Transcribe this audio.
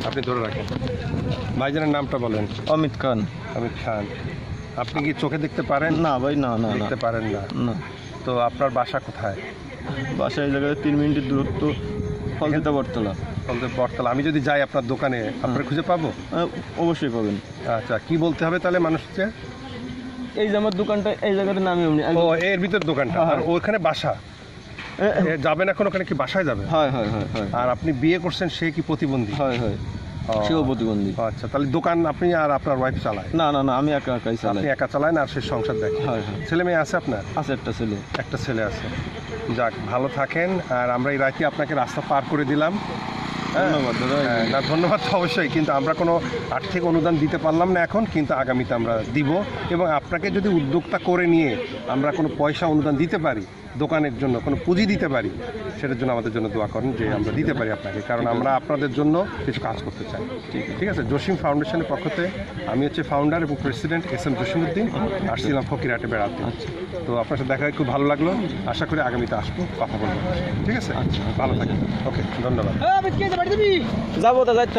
আপনি ধরে রাখেন। ভাইজানের নামটা বলেন। অমিত খান। অমিত খান। আপনি কি চোখে দেখতে পারেন? না ভাই, না না দেখতে পারেন না। না, তো আপনার বাসা কোথায়? বাসায় এই জায়গায় 3 মিনিটের দূরত্ব, ফলদিতা বটতলা। বটতলা। আমি যদি যাই আপনার দোকানে, আপনার খুঁজে পাবো? অবশ্যই পাবেন। আচ্ছা, কি বলতে হবে তাহলে মানুষকে? এই যে আমার দোকানটা এই জায়গাতে নামি এমনি। ও, এর ভিতর দোকানটা, আর ওখানে বাসা। যাবেন এখন ওখানে? কি বাসায় যাবে? হয় হয় হয় হয়। আর আপনি বিয়ে করছেন, সে কি প্রতিবন্ধী? হয় হয়, ও, সেও প্রতিবন্ধী। আচ্ছা, তাহলে দোকান আপনি আর আপনার ওয়াইফ চালায়? না না না, আমি একা একাই চালাই। আপনি একা চালায় না, আর সে সংসার দেখে? হয় হয়। ছেলে মেয়ে আছে আপনার? আছে একটা ছেলে। একটা ছেলে আছে। যাক, ভালো থাকেন। আর আমরা এই রাতে আপনাকে রাস্তা পার করে দিলাম। ধন্যবাদ দাদা। না, ধন্যবাদ তো অবশ্যই, কিন্তু আমরা কোনো আর্থিক অনুদান দিতে পারলাম না এখন, কিন্তু আগামীতে আমরা দিব। এবং আপনাকে যদি উদ্যোক্তা করে নিয়ে আমরা কোনো পয়সা অনুদান দিতে পারি, দোকানের জন্য কোনো পুঁজি দিতে পারি, সেটার জন্য আমাদের জন্য দোয়া করেন যে আমরা দিতে পারি আপনাকে, কারণ আমরা আপনাদের জন্য কিছু কাজ করতে চাই। ঠিক আছে। জসিম ফাউন্ডেশনের পক্ষ থেকে আমি হচ্ছে ফাউন্ডার এবং প্রেসিডেন্ট SM জসিমউদ্দিন। আসছিলাম ফকিরহাটে বেড়াতে। তো আপনার সাথে দেখা হয়ে খুব ভালো লাগলো। আশা করি আগামীতে আসবো, কথা বলবো। ঠিক আছে, ভালো থাকেন। ওকে, ধন্যবাদ। যাবো তা যাইতে